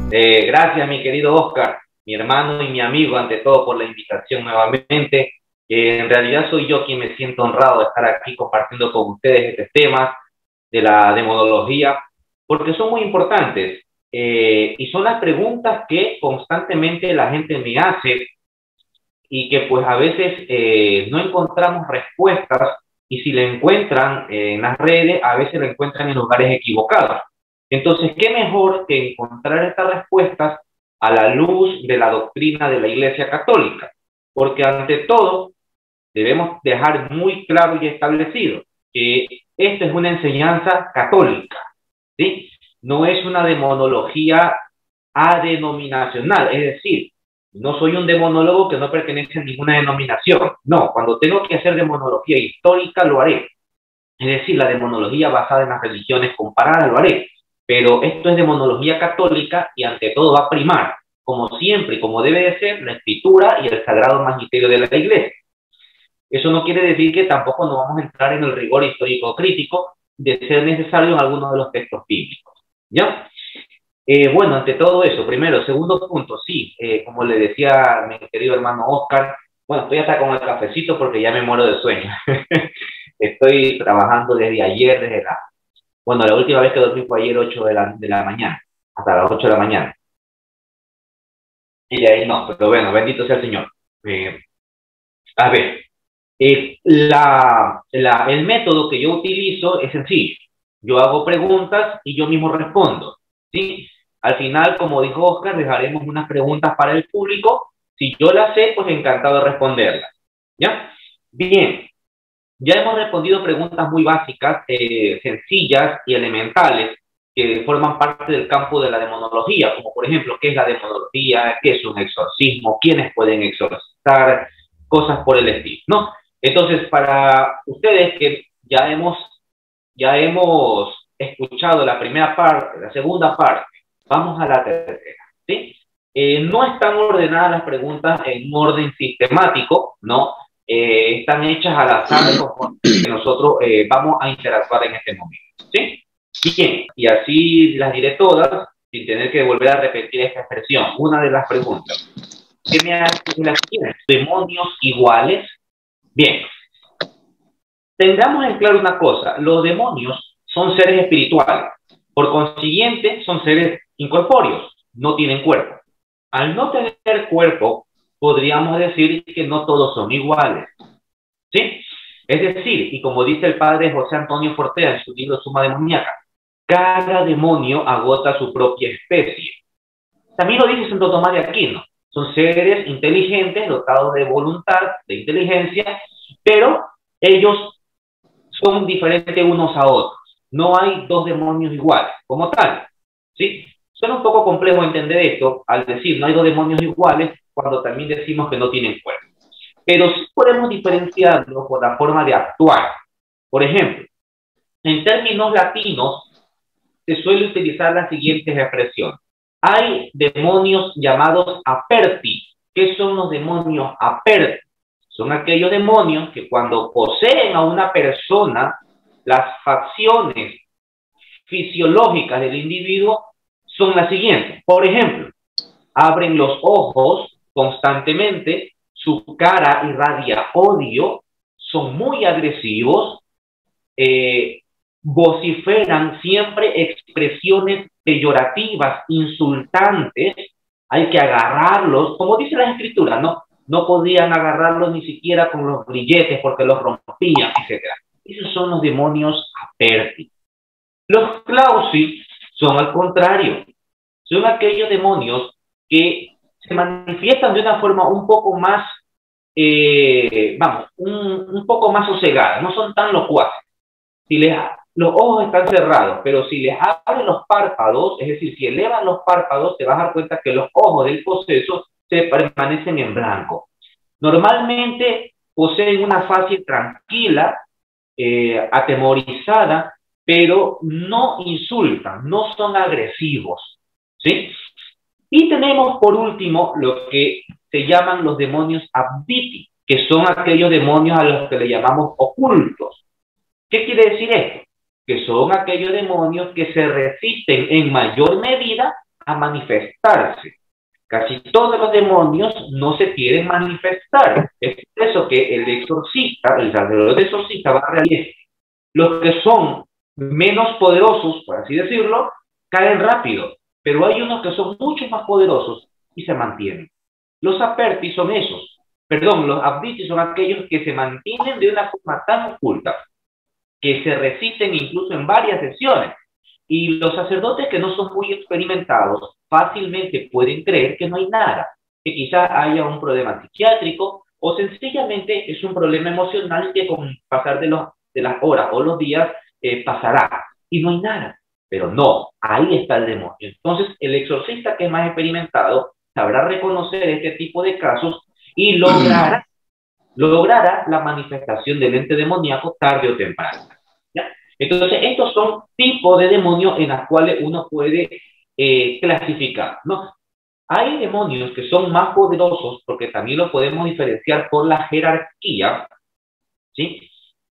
Gracias, mi querido Oscar, mi hermano y mi amigo, ante todo, por la invitación nuevamente. En realidad soy yo quien me siento honrado de estar aquí compartiendo con ustedes estos temas de la demonología, porque son muy importantes y son las preguntas que constantemente la gente me hace y que pues a veces no encontramos respuestas, y si la encuentran en las redes, a veces la encuentran en lugares equivocados. Entonces, ¿qué mejor que encontrar estas respuestas a la luz de la doctrina de la Iglesia Católica? Porque ante todo, debemos dejar muy claro y establecido que esta es una enseñanza católica, ¿sí? No es una demonología adenominacional, es decir, no soy un demonólogo que no pertenece a ninguna denominación. No, cuando tengo que hacer demonología histórica lo haré. Es decir, la demonología basada en las religiones comparadas lo haré. Pero esto es demonología católica y ante todo va a primar, como siempre y como debe de ser, la escritura y el sagrado magisterio de la Iglesia. Eso no quiere decir que tampoco nos vamos a entrar en el rigor histórico crítico de ser necesario en algunos de los textos bíblicos. ¿Ya? Bueno, ante todo eso, primero, segundo punto, sí, como le decía mi querido hermano Oscar, bueno, estoy hasta con el cafecito porque ya me muero de sueño. Estoy trabajando desde ayer, bueno, la última vez que dormí fue ayer 8 de la mañana, hasta las 8 de la mañana. Y de ahí no, pero bueno, bendito sea el Señor. A ver, el método que yo utilizo es sencillo. Yo hago preguntas y yo mismo respondo, ¿sí? Al final, como dijo Oscar, dejaremos unas preguntas para el público. Si yo las sé, pues encantado de responderlas. ¿Ya? Bien, ya hemos respondido preguntas muy básicas, sencillas y elementales, que forman parte del campo de la demonología, como por ejemplo, ¿qué es la demonología? ¿Qué es un exorcismo? ¿Quiénes pueden exorcizar? Cosas por el estilo, ¿no? Entonces, para ustedes que ya hemos escuchado la primera parte, la segunda parte, vamos a la tercera, ¿sí? No están ordenadas las preguntas en un orden sistemático, ¿no? Están hechas al azar conforme que nosotros vamos a interactuar en este momento, ¿sí? Bien, y así las diré todas sin tener que volver a repetir esta expresión. Una de las preguntas que me hace la siguiente: ¿demonios iguales? Bien, tengamos en claro una cosa: los demonios son seres espirituales, por consiguiente son seres incorpóreos, no tienen cuerpo. Al no tener cuerpo, podríamos decir que no todos son iguales, ¿sí? Es decir, y como dice el padre José Antonio Fortea en su libro Suma Demoníaca, cada demonio agota su propia especie. También lo dice Santo Tomás de Aquino: son seres inteligentes, dotados de voluntad, de inteligencia, pero ellos son diferentes unos a otros. No hay dos demonios iguales, como tal, ¿sí? Suena un poco complejo entender esto al decir no hay dos demonios iguales cuando también decimos que no tienen cuerpo. Pero sí podemos diferenciarlo por la forma de actuar. Por ejemplo, en términos latinos se suele utilizar las siguientes expresiones: hay demonios llamados aperti. ¿Qué son los demonios aperti? Son aquellos demonios que cuando poseen a una persona, las facciones fisiológicas del individuo son las siguientes. Por ejemplo, abren los ojos constantemente, su cara irradia odio, son muy agresivos, vociferan siempre expresiones peyorativas, insultantes. Hay que agarrarlos, como dice la escritura, ¿no? No podían agarrarlos ni siquiera con los grilletes porque los rompían, etc. Esos son los demonios aperti. Los clausi son al contrario, son aquellos demonios que se manifiestan de una forma un poco más, un poco más sosegada, no son tan locuaces. Si los ojos están cerrados, pero si les abren los párpados, es decir, si elevan los párpados, te vas a dar cuenta que los ojos del poseso se permanecen en blanco. Normalmente poseen una fase tranquila, atemorizada, pero no insultan, no son agresivos, ¿sí? Y tenemos por último lo que se llaman los demonios abditi, que son aquellos demonios a los que le llamamos ocultos. ¿Qué quiere decir esto? Que son aquellos demonios que se resisten en mayor medida a manifestarse. Casi todos los demonios no se quieren manifestar. Es por eso que el exorcista, el sacerdote exorcista va a realizar. Los que son menos poderosos, por así decirlo, caen rápido, pero hay unos que son mucho más poderosos y se mantienen. Los aperti son esos, perdón, los abditi son aquellos que se mantienen de una forma tan oculta que se resisten incluso en varias sesiones. Y los sacerdotes que no son muy experimentados fácilmente pueden creer que no hay nada, que quizás haya un problema psiquiátrico o sencillamente es un problema emocional que con el pasar de las horas o los días pasará y no hay nada. Pero no, ahí está el demonio. Entonces, el exorcista que es más experimentado sabrá reconocer este tipo de casos y logrará la manifestación del ente demoníaco tarde o temprano. ¿Ya? Entonces, estos son tipos de demonios en los cuales uno puede clasificar, ¿no? Hay demonios que son más poderosos porque también lo podemos diferenciar por la jerarquía, ¿sí?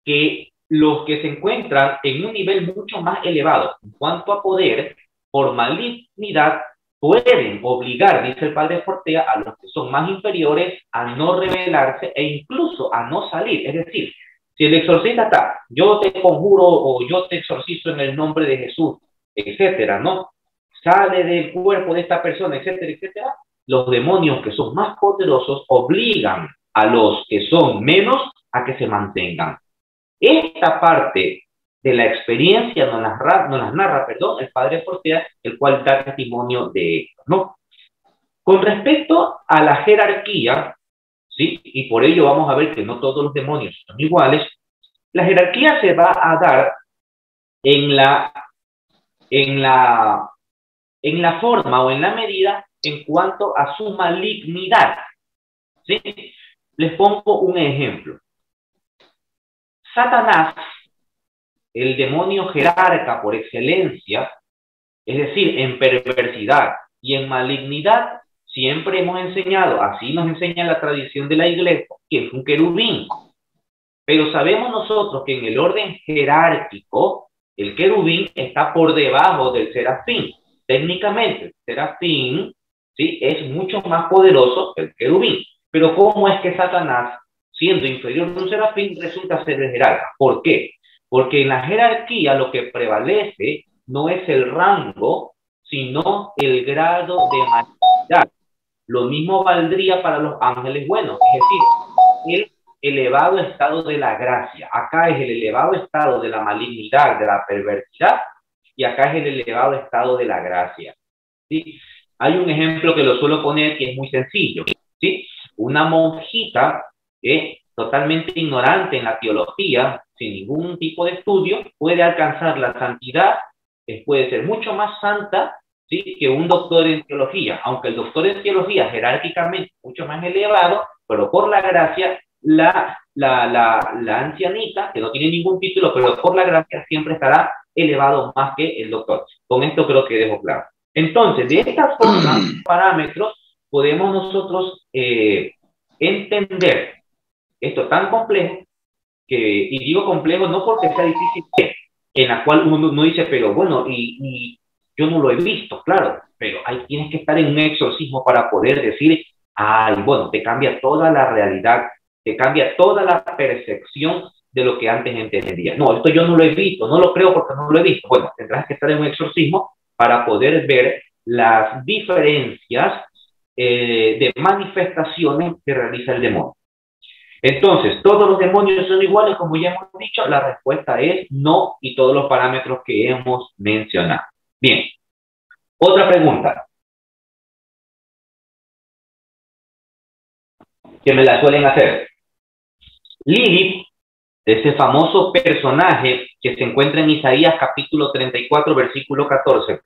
Que los que se encuentran en un nivel mucho más elevado en cuanto a poder, por malignidad, pueden obligar, dice el padre Fortea, a los que son más inferiores a no rebelarse e incluso a no salir. Es decir, si el exorcista está, yo te conjuro o yo te exorcizo en el nombre de Jesús, etcétera, ¿no? Sale del cuerpo de esta persona, etcétera, etcétera. Los demonios que son más poderosos obligan a los que son menos a que se mantengan. Esta parte de la experiencia nos las narra, el padre Fortea, el cual da testimonio de esto, ¿no? Con respecto a la jerarquía, ¿sí? Y por ello vamos a ver que no todos los demonios son iguales, la jerarquía se va a dar en la forma o en la medida en cuanto a su malignidad, ¿sí? Les pongo un ejemplo. Satanás, el demonio jerarca por excelencia, es decir, en perversidad y en malignidad, siempre hemos enseñado, así nos enseña la tradición de la iglesia, que es un querubín. Pero sabemos nosotros que en el orden jerárquico, el querubín está por debajo del serafín. Técnicamente, el serafín, ¿sí?, es mucho más poderoso que el querubín. Pero ¿cómo es que Satanás, siendo inferior a un serafín, resulta ser el jerarca? ¿Por qué? Porque en la jerarquía lo que prevalece no es el rango, sino el grado de malignidad. Lo mismo valdría para los ángeles buenos, es decir, el elevado estado de la gracia. Acá es el elevado estado de la malignidad, de la perversidad, y acá es el elevado estado de la gracia. ¿Sí? Hay un ejemplo que lo suelo poner que es muy sencillo. ¿Sí? Una monjita totalmente ignorante en la teología, sin ningún tipo de estudio, puede alcanzar la santidad, puede ser mucho más santa, ¿sí?, que un doctor en teología, aunque el doctor en teología jerárquicamente mucho más elevado, pero por la gracia, la ancianita, que no tiene ningún título, pero por la gracia siempre estará elevado más que el doctor. Con esto creo que dejo claro. Entonces, de esta forma, parámetros, podemos nosotros entender esto tan complejo, y digo complejo no porque sea difícil, en la cual uno dice, pero bueno, y yo no lo he visto, claro, pero ahí tienes que estar en un exorcismo para poder decir, ay, bueno, te cambia toda la realidad, te cambia toda la percepción de lo que antes entendías. No, esto yo no lo he visto, no lo creo porque no lo he visto. Bueno, tendrás que estar en un exorcismo para poder ver las diferencias de manifestaciones que realiza el demonio. Entonces, ¿todos los demonios son iguales, como ya hemos dicho? La respuesta es no, y todos los parámetros que hemos mencionado. Bien, otra pregunta que me la suelen hacer. Lilith, ese famoso personaje que se encuentra en Isaías capítulo 34, versículo 14,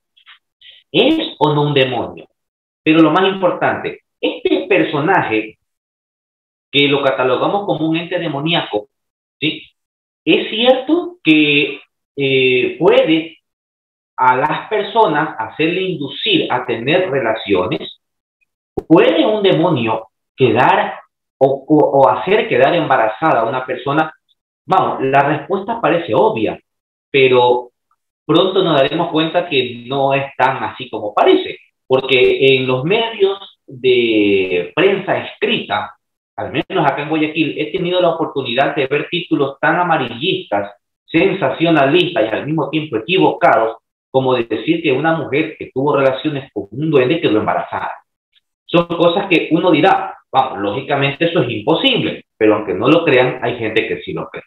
¿es o no un demonio? Pero lo más importante, este personaje que lo catalogamos como un ente demoníaco, ¿sí?, es cierto que puede a las personas hacerle inducir a tener relaciones. ¿Puede un demonio quedar o hacer quedar embarazada a una persona? Vamos, la respuesta parece obvia, pero pronto nos daremos cuenta que no es tan así como parece. Porque en los medios de prensa escrita, al menos acá en Guayaquil, he tenido la oportunidad de ver títulos tan amarillistas, sensacionalistas y al mismo tiempo equivocados, como de decir que una mujer que tuvo relaciones con un duende quedó embarazada. Son cosas que uno dirá, vamos, lógicamente eso es imposible, pero aunque no lo crean, hay gente que sí lo cree.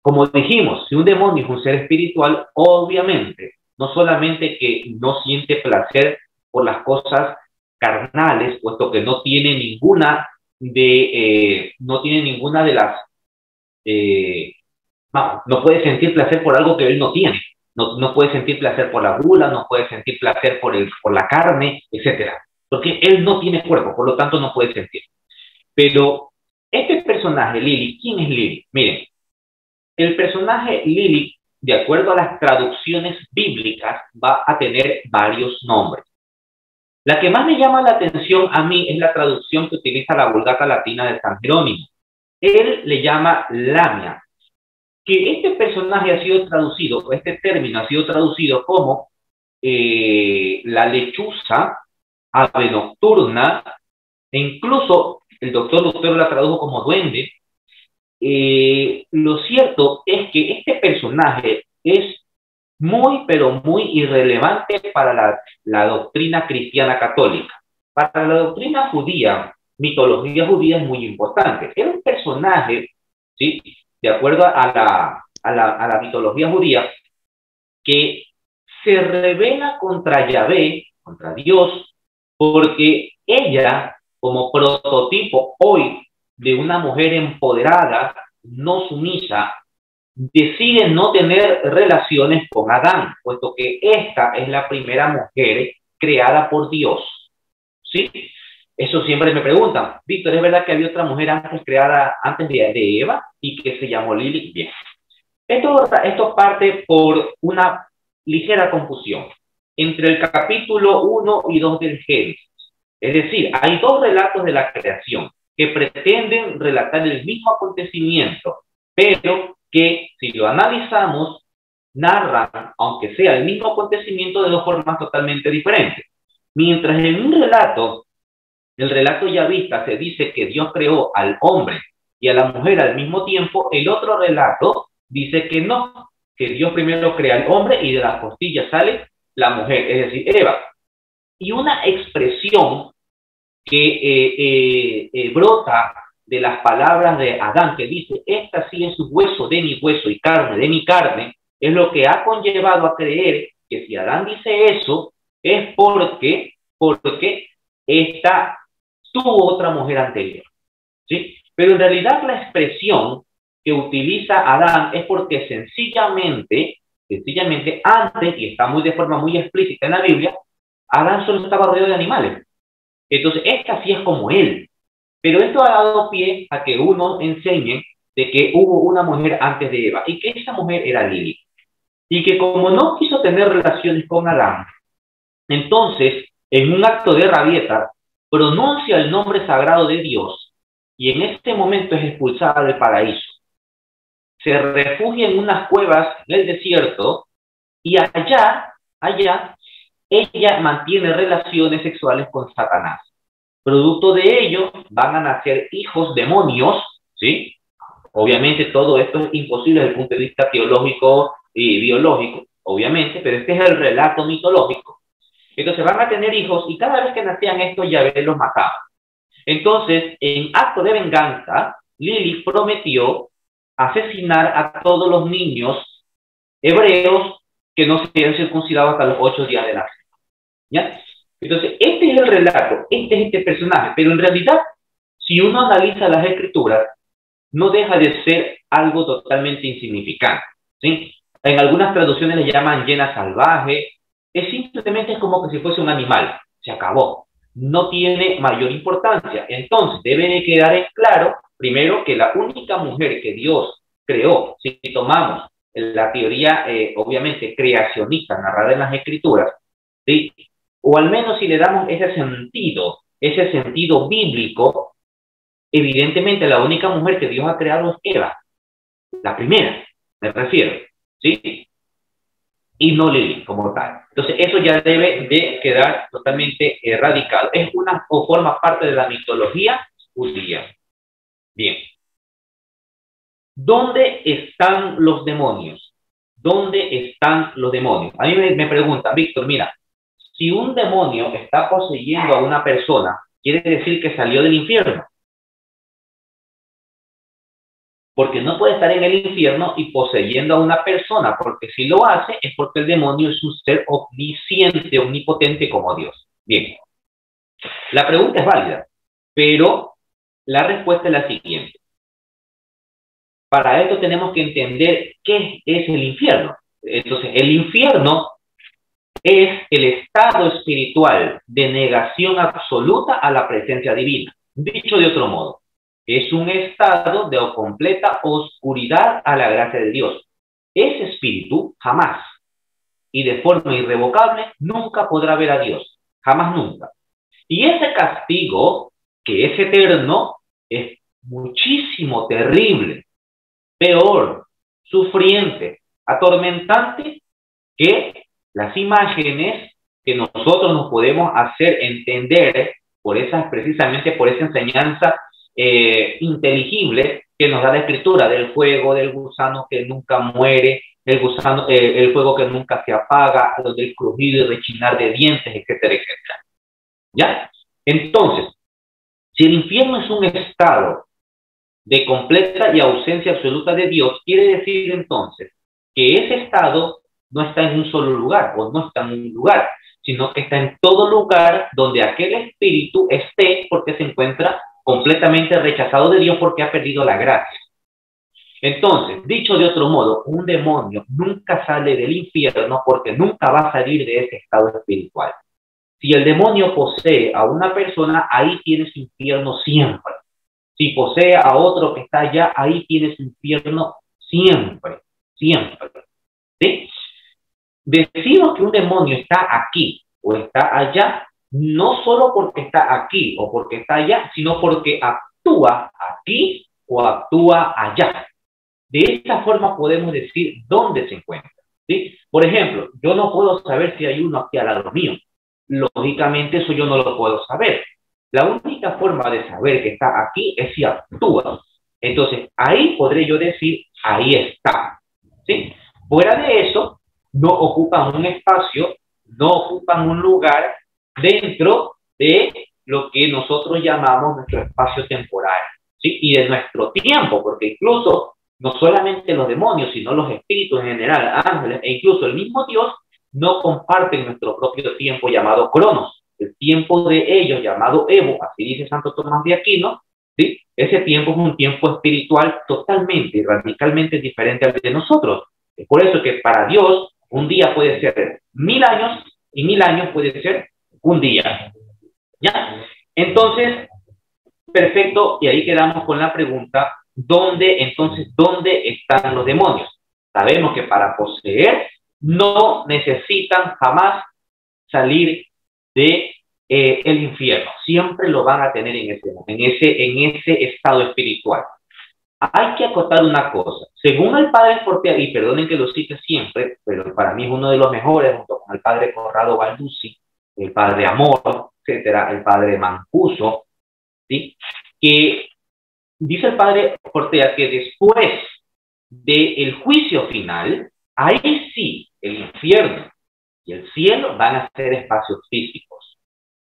Como dijimos, si un demonio es un ser espiritual, obviamente, no solamente que no siente placer por las cosas carnales, puesto que no tiene ninguna de las, no puede sentir placer por algo que él no tiene, no puede sentir placer por la gula, no puede sentir placer por la carne, etcétera, porque él no tiene cuerpo, por lo tanto no puede sentir. Pero este personaje, Lili, ¿quién es Lili? Miren, el personaje Lili, de acuerdo a las traducciones bíblicas, va a tener varios nombres. La que más me llama la atención a mí es la traducción que utiliza la Vulgata Latina de San Jerónimo. Él le llama Lamia. Que este personaje ha sido traducido, este término ha sido traducido como la lechuza, ave nocturna, e incluso el doctor Lutero la tradujo como duende. Lo cierto es que este personaje es muy, pero muy irrelevante para la doctrina cristiana católica. Para la doctrina judía, mitología judía es muy importante. Era un personaje, ¿sí?, de acuerdo a la mitología judía, que se revela contra Yahvé, contra Dios, porque ella, como prototipo hoy de una mujer empoderada, no sumisa, decide no tener relaciones con Adán, puesto que esta es la primera mujer creada por Dios. ¿Sí? Eso siempre me preguntan, Víctor, ¿es verdad que había otra mujer antes creada antes de Eva y que se llamó Lili? Bien. Esto parte por una ligera confusión entre el capítulo 1 y 2 del Génesis. Es decir, hay dos relatos de la creación que pretenden relatar el mismo acontecimiento, pero que si lo analizamos, narran, aunque sea el mismo acontecimiento, de dos formas totalmente diferentes. Mientras en un relato, el relato yavista, se dice que Dios creó al hombre y a la mujer al mismo tiempo, el otro relato dice que no, que Dios primero crea al hombre y de las costillas sale la mujer, es decir, Eva. Y una expresión que brota de las palabras de Adán, que dice, esta sí es hueso de mi hueso y carne de mi carne, es lo que ha conllevado a creer que si Adán dice eso, es porque esta tuvo otra mujer anterior, ¿sí? Pero en realidad la expresión que utiliza Adán es porque sencillamente antes, y está muy de forma muy explícita en la Biblia, Adán solo estaba rodeado de animales. Entonces, esta sí es como él. Pero esto ha dado pie a que uno enseñe de que hubo una mujer antes de Eva y que esa mujer era Lili. Y que como no quiso tener relaciones con Adán, entonces, en un acto de rabieta, pronuncia el nombre sagrado de Dios y en este momento es expulsada del paraíso. Se refugia en unas cuevas del desierto y allá, ella mantiene relaciones sexuales con Satanás. Producto de ello, van a nacer hijos demonios, ¿sí? Obviamente todo esto es imposible desde el punto de vista teológico y biológico, obviamente, pero este es el relato mitológico. Entonces van a tener hijos y cada vez que nacían estos, Yahvé los mataba. Entonces, en acto de venganza, Lili prometió asesinar a todos los niños hebreos que no se habían circuncidado hasta los 8 días de nacer. ¿Ya? Entonces, este es el relato, este es este personaje, pero en realidad, si uno analiza las escrituras, no deja de ser algo totalmente insignificante, ¿sí? En algunas traducciones le llaman llena salvaje, es simplemente como que si fuese un animal, se acabó, no tiene mayor importancia. Entonces, debe de quedar en claro, primero, que la única mujer que Dios creó, si tomamos la teoría, obviamente, creacionista narrada en las escrituras, ¿sí?, o al menos si le damos ese sentido bíblico, evidentemente la única mujer que Dios ha creado es Eva, la primera, me refiero, ¿sí? y no Lilith como tal. Entonces, eso ya debe de quedar totalmente erradicado. Es una o forma parte de la mitología judía. Bien. ¿Dónde están los demonios? ¿Dónde están los demonios? A mí me preguntan, Víctor, mira, si un demonio está poseyendo a una persona, quiere decir que salió del infierno. Porque no puede estar en el infierno y poseyendo a una persona, porque si lo hace es porque el demonio es un ser omnisciente, omnipotente como Dios. Bien, la pregunta es válida, pero la respuesta es la siguiente. Para esto tenemos que entender qué es el infierno. Entonces, el infierno es el estado espiritual de negación absoluta a la presencia divina. Dicho de otro modo, es un estado de completa oscuridad a la gracia de Dios. Ese espíritu jamás y de forma irrevocable nunca podrá ver a Dios. Jamás nunca. Y ese castigo, que es eterno, es muchísimo terrible, peor, sufriente, atormentante que las imágenes que nosotros nos podemos hacer entender por esas, precisamente por esa enseñanza inteligible que nos da la escritura del fuego, del gusano que nunca muere, el gusano, el fuego que nunca se apaga, del crujido y rechinar de dientes, etcétera, etcétera. ¿Ya? Entonces, si el infierno es un estado de completa y ausencia absoluta de Dios, quiere decir entonces que ese estado no está en un solo lugar o no está en un lugar, sino que está en todo lugar donde aquel espíritu esté porque se encuentra completamente rechazado de Dios porque ha perdido la gracia. Entonces, dicho de otro modo, un demonio nunca sale del infierno porque nunca va a salir de ese estado espiritual. Si el demonio posee a una persona, ahí tiene su infierno siempre. Si posee a otro que está allá, ahí tiene su infierno siempre, siempre. ¿Sí? Decimos que un demonio está aquí o está allá, no solo porque está aquí o porque está allá, sino porque actúa aquí o actúa allá. De esta forma podemos decir dónde se encuentra. ¿Sí? Por ejemplo, yo no puedo saber si hay uno aquí al lado mío. Lógicamente eso yo no lo puedo saber. La única forma de saber que está aquí es si actúa. Entonces, ahí podré yo decir, ahí está. ¿Sí? Fuera de eso, no ocupan un espacio, no ocupan un lugar dentro de lo que nosotros llamamos nuestro espacio temporal, ¿sí? Y de nuestro tiempo, porque incluso no solamente los demonios, sino los espíritus en general, ángeles, e incluso el mismo Dios, no comparten nuestro propio tiempo llamado Cronos. El tiempo de ellos llamado Evo, así dice Santo Tomás de Aquino, ¿sí? Ese tiempo es un tiempo espiritual totalmente y radicalmente diferente al de nosotros. Es por eso que para Dios un día puede ser 1000 años y 1000 años puede ser un día. ¿Ya? Entonces, perfecto, y ahí quedamos con la pregunta, ¿dónde están los demonios? Sabemos que para poseer no necesitan jamás salir de el infierno, siempre lo van a tener en ese estado espiritual. Hay que acotar una cosa, según el padre Fortea, y perdonen que lo cite siempre, pero para mí es uno de los mejores, junto con el padre Corrado Balduzzi, el padre Amor, etcétera, el padre Mancuso, ¿sí? Que dice el padre Fortea que después del juicio final, ahí sí, el infierno y el cielo van a ser espacios físicos.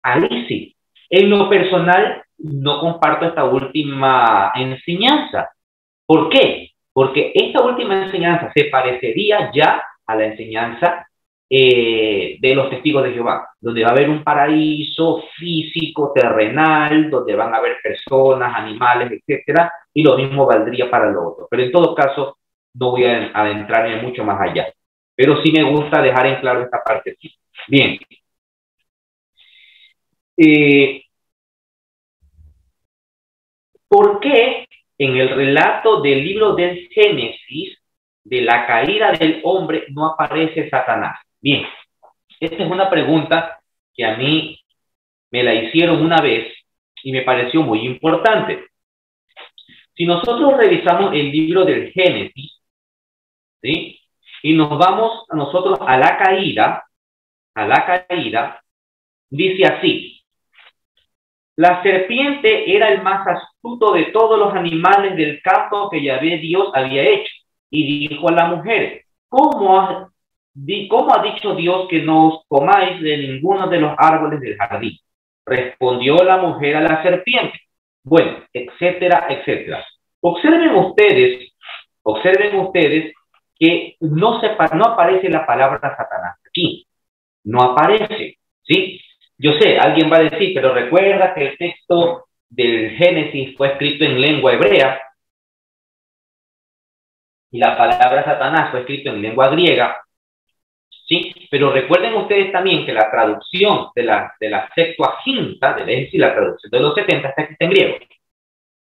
Ahí sí. En lo personal, no comparto esta última enseñanza. ¿Por qué? Porque esta última enseñanza se parecería ya a la enseñanza de los testigos de Jehová, donde va a haber un paraíso físico, terrenal, donde van a haber personas, animales, etcétera, y lo mismo valdría para lo otro. Pero en todo caso, no voy a adentrarme mucho más allá. Pero sí me gusta dejar en claro esta parte. Bien. ¿Por qué en el relato del libro del Génesis, de la caída del hombre, no aparece Satanás? Bien, esta es una pregunta que a mí me la hicieron una vez y me pareció muy importante. Si nosotros revisamos el libro del Génesis, ¿sí? y nos vamos nosotros a la caída, dice así: la serpiente era el más astuto de todos los animales del campo que Yahvé Dios había hecho, y dijo a la mujer: ¿Cómo ha dicho Dios que no os comáis de ninguno de los árboles del jardín? Respondió la mujer a la serpiente. Bueno, etcétera, etcétera. Observen ustedes que no aparece la palabra Satanás aquí. No aparece, ¿sí? Yo sé, alguien va a decir, pero recuerda que el texto del Génesis fue escrito en lengua hebrea y la palabra Satanás fue escrito en lengua griega, ¿sí? Pero recuerden ustedes también que la traducción de la Septuaginta, es decir, la traducción de los 70, está escrita en griego,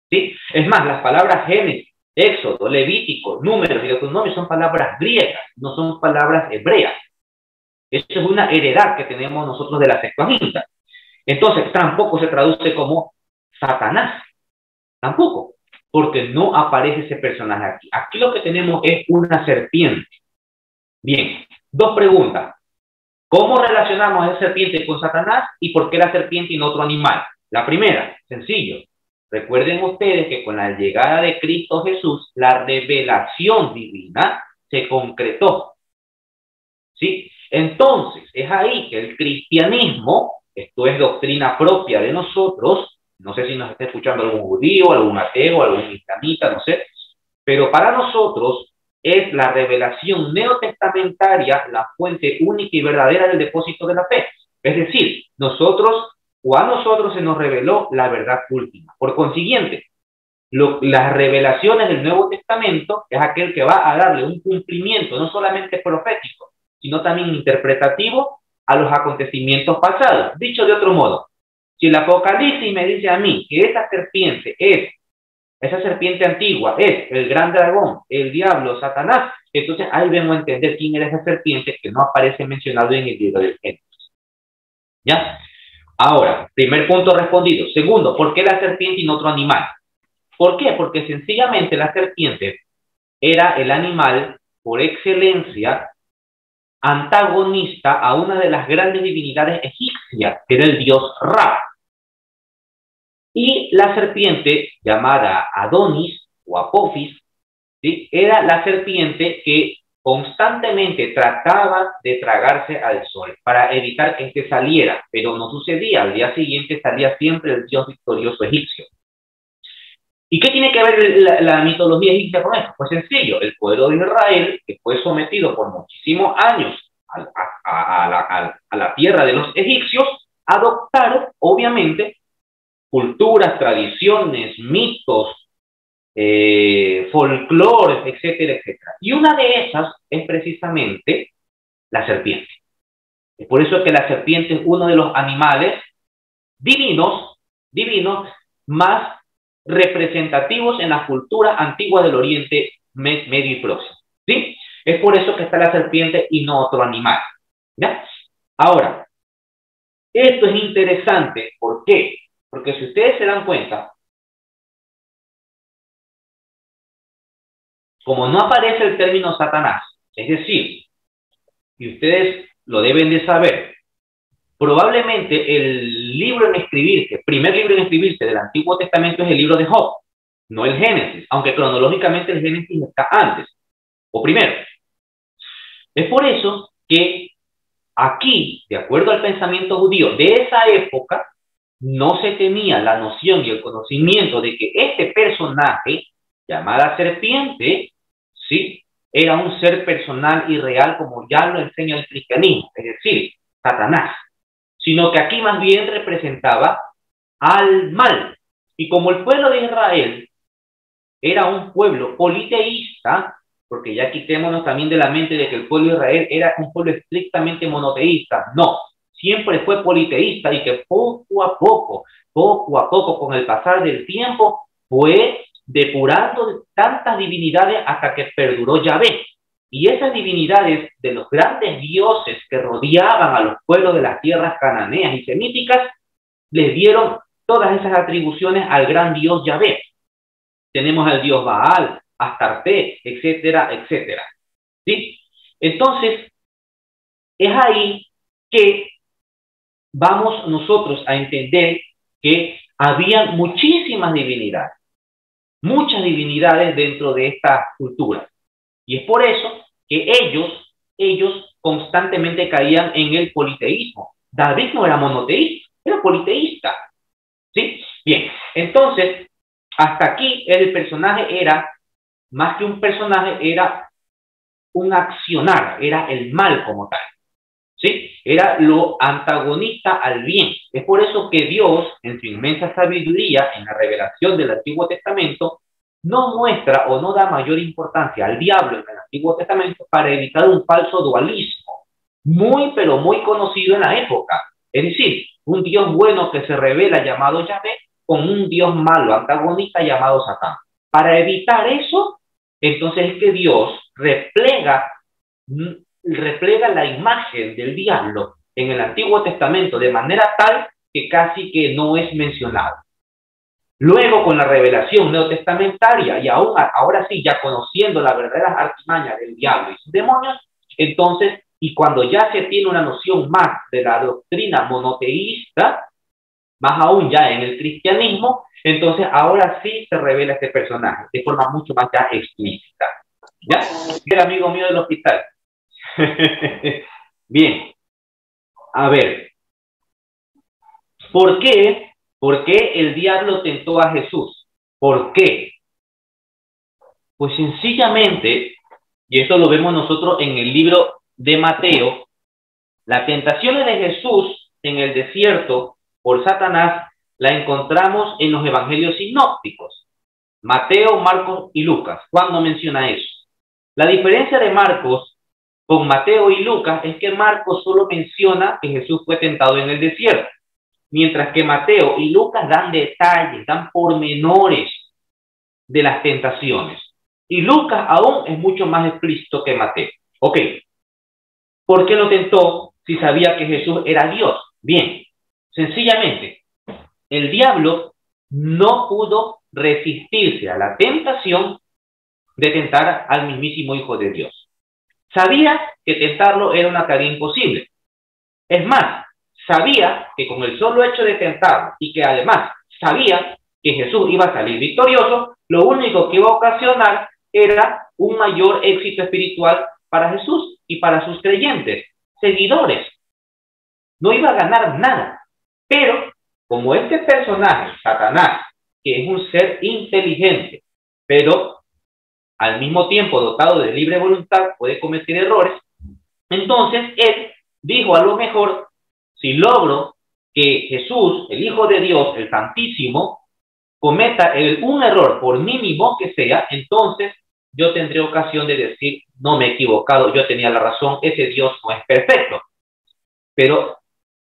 ¿sí? Es más, las palabras Génesis, Éxodo, Levítico, Números y Deuteronomio son palabras griegas, no son palabras hebreas. Eso es una heredad que tenemos nosotros de la Septuaginta. Entonces, tampoco se traduce como Satanás. Tampoco. Porque no aparece ese personaje aquí. Aquí lo que tenemos es una serpiente. Bien, dos preguntas. ¿Cómo relacionamos a esa serpiente con Satanás y por qué la serpiente y no otro animal? La primera, sencillo. Recuerden ustedes que con la llegada de Cristo Jesús, la revelación divina se concretó. ¿Sí? Entonces, es ahí que el cristianismo, esto es doctrina propia de nosotros, no sé si nos está escuchando algún judío, algún ateo, algún islamita, no sé, pero para nosotros es la revelación neotestamentaria la fuente única y verdadera del depósito de la fe. Es decir, a nosotros se nos reveló la verdad última. Por consiguiente, las revelaciones del Nuevo Testamento es aquel que va a darle un cumplimiento no solamente profético, sino también interpretativo a los acontecimientos pasados. Dicho de otro modo, si el Apocalipsis me dice a mí que esa serpiente antigua es el gran dragón, el diablo, Satanás, entonces ahí vengo a entender quién era esa serpiente que no aparece mencionado en el libro del Génesis. ¿Ya? Ahora, primer punto respondido. Segundo, ¿por qué la serpiente y no otro animal? ¿Por qué? Porque sencillamente la serpiente era el animal por excelencia antagonista a una de las grandes divinidades egipcias, que era el dios Ra. Y la serpiente, llamada Adonis o Apophis, ¿sí?, era la serpiente que constantemente trataba de tragarse al sol para evitar que éste saliera, pero no sucedía. Al día siguiente salía siempre el dios victorioso egipcio. ¿Y qué tiene que ver la mitología egipcia con esto? Pues sencillo, el pueblo de Israel, que fue sometido por muchísimos años a la tierra de los egipcios, adoptaron, obviamente, culturas, tradiciones, mitos, folclores, etcétera, etcétera. Y una de esas es precisamente la serpiente. Es por eso que la serpiente es uno de los animales divinos más representativos en las culturas antiguas del Oriente Medio y Próximo, ¿sí? Es por eso que está la serpiente y no otro animal, ¿ya? Ahora, esto es interesante, ¿por qué? Porque si ustedes se dan cuenta, como no aparece el término Satanás, es decir, y ustedes lo deben de saber, probablemente el libro en escribirse, primer libro en escribirse del Antiguo Testamento es el libro de Job, no el Génesis, aunque cronológicamente el Génesis está antes, o primero. Es por eso que aquí, de acuerdo al pensamiento judío de esa época, no se tenía la noción y el conocimiento de que este personaje, llamada serpiente, ¿sí?, era un ser personal y real como ya lo enseña el cristianismo, es decir, Satanás, sino que aquí más bien representaba al mal. Y como el pueblo de Israel era un pueblo politeísta, porque ya quitémonos también de la mente de que el pueblo de Israel era un pueblo estrictamente monoteísta, no, siempre fue politeísta y que poco a poco, con el pasar del tiempo, fue depurando tantas divinidades hasta que perduró Yahvé. Y esas divinidades de los grandes dioses que rodeaban a los pueblos de las tierras cananeas y semíticas, les dieron todas esas atribuciones al gran dios Yahvé. Tenemos al dios Baal, Astarte, etcétera, etcétera. ¿Sí? Entonces, es ahí que vamos nosotros a entender que había muchísimas divinidades, muchas divinidades dentro de esta cultura. Y es por eso que ellos constantemente caían en el politeísmo. David no era monoteísta, era politeísta. ¿Sí? Bien, entonces, hasta aquí el personaje era, más que un personaje, era un accionar, era el mal como tal. ¿Sí? Era lo antagonista al bien. Es por eso que Dios, en su inmensa sabiduría, en la revelación del Antiguo Testamento, no muestra o no da mayor importancia al diablo en el Antiguo Testamento para evitar un falso dualismo, muy pero muy conocido en la época. Es decir, un Dios bueno que se revela llamado Yahvé con un Dios malo, antagonista llamado Satán. Para evitar eso, entonces es que Dios replega la imagen del diablo en el Antiguo Testamento de manera tal que casi que no es mencionado. Luego, con la revelación neotestamentaria y aún ahora sí, ya conociendo las verdaderas artimañas del diablo y sus demonios, entonces, y cuando ya se tiene una noción más de la doctrina monoteísta, más aún ya en el cristianismo, entonces ahora sí se revela este personaje de forma mucho más ya explícita. ¿Ya? El amigo mío del hospital. Bien, a ver, ¿por qué? ¿Por qué el diablo tentó a Jesús? ¿Por qué? Pues sencillamente, y esto lo vemos nosotros en el libro de Mateo, las tentaciones de Jesús en el desierto por Satanás la encontramos en los evangelios sinópticos, Mateo, Marcos y Lucas. ¿Cuándo menciona eso? La diferencia de Marcos con Mateo y Lucas es que Marcos solo menciona que Jesús fue tentado en el desierto, mientras que Mateo y Lucas dan detalles, dan pormenores de las tentaciones. Y Lucas aún es mucho más explícito que Mateo. Ok, ¿por qué lo tentó si sabía que Jesús era Dios? Bien, sencillamente, el diablo no pudo resistirse a la tentación de tentar al mismísimo Hijo de Dios. Sabía que tentarlo era una tarea imposible. Es más, sabía que con el solo hecho de tentarlo y que además sabía que Jesús iba a salir victorioso, lo único que iba a ocasionar era un mayor éxito espiritual para Jesús y para sus creyentes, seguidores. No iba a ganar nada. Pero, como este personaje, Satanás, que es un ser inteligente, pero al mismo tiempo dotado de libre voluntad, puede cometer errores, entonces él dijo, a lo mejor, si logro que Jesús, el Hijo de Dios, el Santísimo, cometa un error, por mínimo que sea, entonces yo tendré ocasión de decir, no me he equivocado, yo tenía la razón, ese Dios no es perfecto. Pero,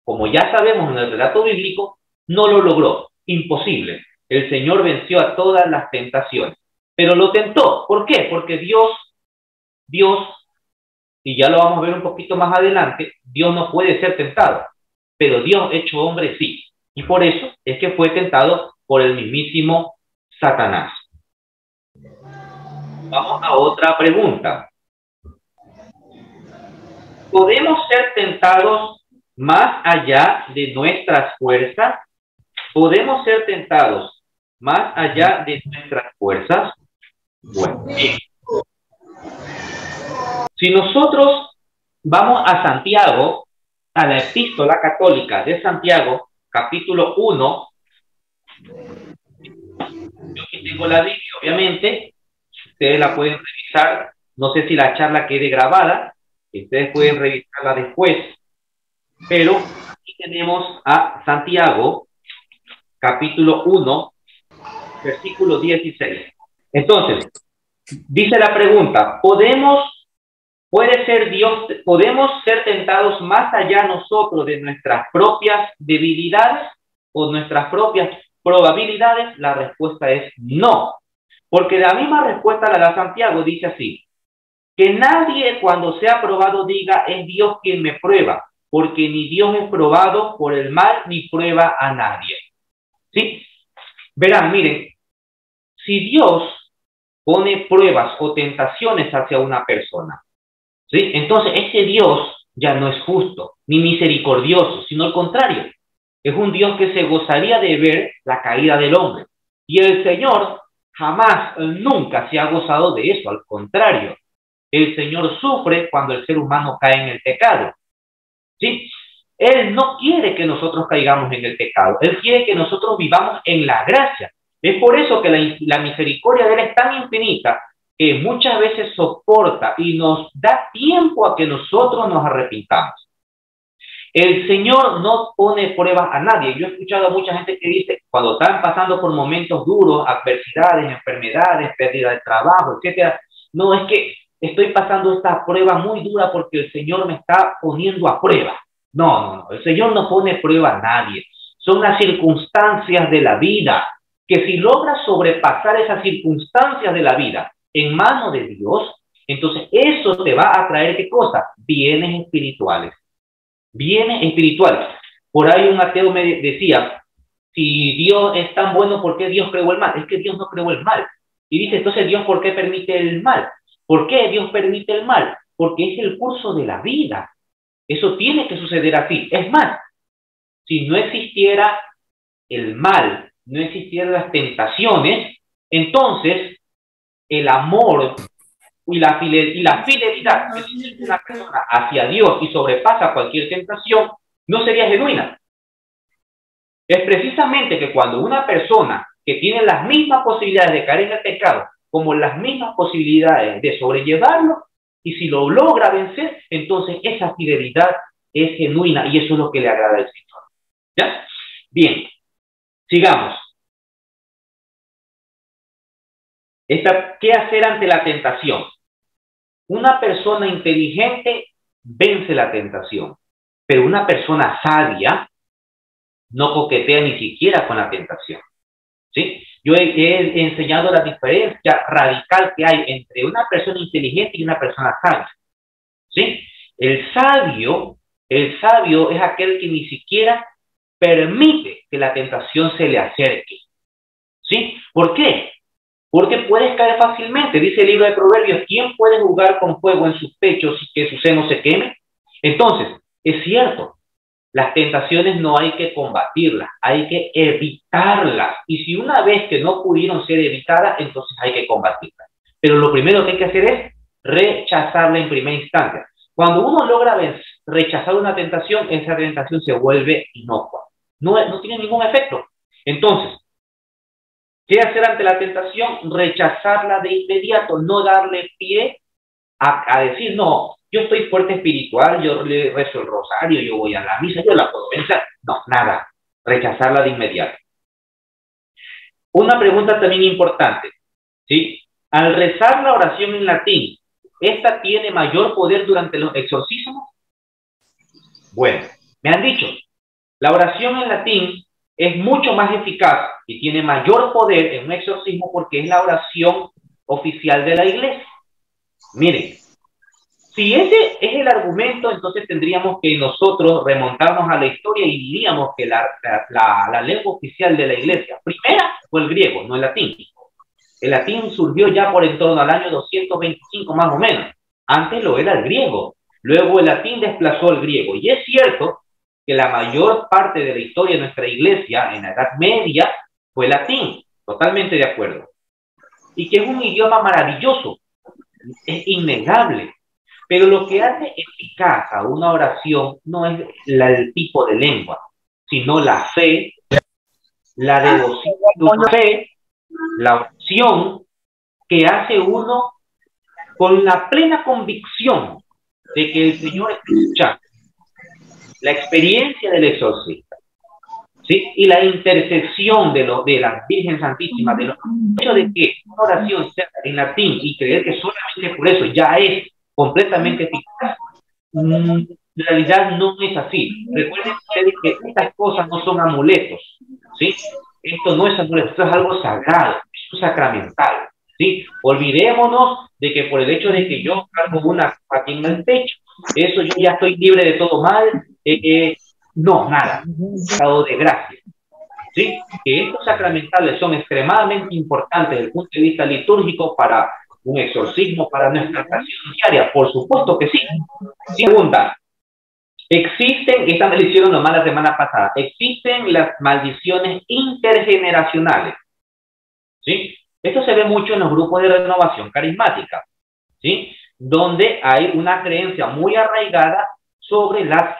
como ya sabemos en el relato bíblico, no lo logró, imposible. El Señor venció a todas las tentaciones, pero lo tentó. ¿Por qué? Porque Dios, y ya lo vamos a ver un poquito más adelante, Dios no puede ser tentado, pero Dios hecho hombre sí. Y por eso es que fue tentado por el mismísimo Satanás. Vamos a otra pregunta. ¿Podemos ser tentados más allá de nuestras fuerzas? ¿Podemos ser tentados más allá de nuestras fuerzas? Bueno, bien. Si nosotros vamos a Santiago, a la epístola católica de Santiago, capítulo 1, yo aquí tengo la Biblia, obviamente, ustedes la pueden revisar, no sé si la charla quede grabada, ustedes pueden revisarla después, pero aquí tenemos a Santiago, capítulo 1, versículo 16. Entonces, dice la pregunta, ¿podemos ser tentados más allá nosotros de nuestras propias debilidades o nuestras propias probabilidades? La respuesta es no. Porque la misma respuesta la da Santiago, dice así, que nadie cuando sea probado diga, es Dios quien me prueba, porque ni Dios es probado por el mal ni prueba a nadie. ¿Sí? Verán, miren, si Dios pone pruebas o tentaciones hacia una persona, ¿sí? Entonces, ese Dios ya no es justo ni misericordioso, sino al contrario. Es un Dios que se gozaría de ver la caída del hombre. Y el Señor jamás, nunca se ha gozado de eso. Al contrario, el Señor sufre cuando el ser humano cae en el pecado. ¿Sí? Él no quiere que nosotros caigamos en el pecado. Él quiere que nosotros vivamos en la gracia. Es por eso que la misericordia de Él es tan infinita que muchas veces soporta y nos da tiempo a que nosotros nos arrepintamos. El Señor no pone pruebas a nadie. Yo he escuchado a mucha gente que dice, cuando están pasando por momentos duros, adversidades, enfermedades, pérdida de trabajo, etcétera, no, es que estoy pasando esta prueba muy dura porque el Señor me está poniendo a prueba. No, no, no, el Señor no pone prueba a nadie. Son las circunstancias de la vida, que si logras sobrepasar esas circunstancias de la vida en manos de Dios, entonces eso te va a traer, ¿qué cosa? Bienes espirituales. Bienes espirituales. Por ahí un ateo me decía, si Dios es tan bueno, ¿por qué Dios creó el mal? Es que Dios no creó el mal. Y dice, entonces, ¿Dios por qué permite el mal? ¿Por qué Dios permite el mal? Porque es el curso de la vida. Eso tiene que suceder así. Es más, si no existiera el mal, no existieran las tentaciones, entonces el amor y la fidelidad que tiene una persona hacia Dios y sobrepasa cualquier tentación, no sería genuina. Es precisamente que cuando una persona que tiene las mismas posibilidades de caer en el pecado, como las mismas posibilidades de sobrellevarlo, y si lo logra vencer, entonces esa fidelidad es genuina y eso es lo que le agrada al Señor. ¿Ya? Bien, sigamos. ¿Qué hacer ante la tentación? Una persona inteligente vence la tentación, pero una persona sabia no coquetea ni siquiera con la tentación. ¿Sí? Yo he enseñado la diferencia radical que hay entre una persona inteligente y una persona sabia. ¿Sí? El sabio es aquel que ni siquiera permite que la tentación se le acerque. ¿Sí? ¿Por qué? Porque puedes caer fácilmente. Dice el libro de Proverbios, ¿quién puede jugar con fuego en sus pechos y que su seno se queme? Entonces, es cierto, las tentaciones no hay que combatirlas, hay que evitarlas. Y si una vez que no pudieron ser evitadas, entonces hay que combatirlas. Pero lo primero que hay que hacer es rechazarla en primera instancia. Cuando uno logra rechazar una tentación, esa tentación se vuelve inocua. No tiene ningún efecto. Entonces, ¿qué hacer ante la tentación? Rechazarla de inmediato, no darle pie a decir, no, yo estoy fuerte espiritual, yo le rezo el rosario, yo voy a la misa, yo la puedo vencer. No, nada, rechazarla de inmediato. Una pregunta también importante, ¿sí? Al rezar la oración en latín, ¿esta tiene mayor poder durante los exorcismos? Bueno, me han dicho, la oración en latín es mucho más eficaz y tiene mayor poder en un exorcismo porque es la oración oficial de la iglesia. Miren, si ese es el argumento, entonces tendríamos que nosotros remontarnos a la historia y diríamos que la lengua oficial de la iglesia primera fue el griego, no el latín. El latín surgió ya por en torno al año 225 más o menos. Antes lo era el griego. Luego el latín desplazó el griego. Y es cierto que la mayor parte de la historia de nuestra iglesia en la Edad Media fue latín. Totalmente de acuerdo. Y que es un idioma maravilloso. Es innegable. Pero lo que hace eficaz a una oración no es el tipo de lengua, sino la fe, la devoción de una fe, la oración que hace uno con la plena convicción de que el Señor escucha, la experiencia del exorcista, ¿sí? Y la intercesión de la Virgen Santísima, de hecho de que una oración sea en latín y creer que solamente por eso ya es completamente eficaz, en realidad no es así. Recuerden ustedes que estas cosas no son amuletos, ¿sí? Esto no es amuleto, esto es algo sagrado, es sacramental, ¿sí? Olvidémonos de que por el hecho de que yo cargo una aquí en el pecho, eso yo ya estoy libre de todo mal, no, nada, estado de gracia, ¿sí? Que estos sacramentales son extremadamente importantes desde el punto de vista litúrgico para un exorcismo para nuestra oración diaria? Por supuesto que sí. Segunda, existen, esta me la hicieron nomás la semana pasada, existen las maldiciones intergeneracionales, ¿sí? Esto se ve mucho en los grupos de renovación carismática, ¿sí? Donde hay una creencia muy arraigada sobre las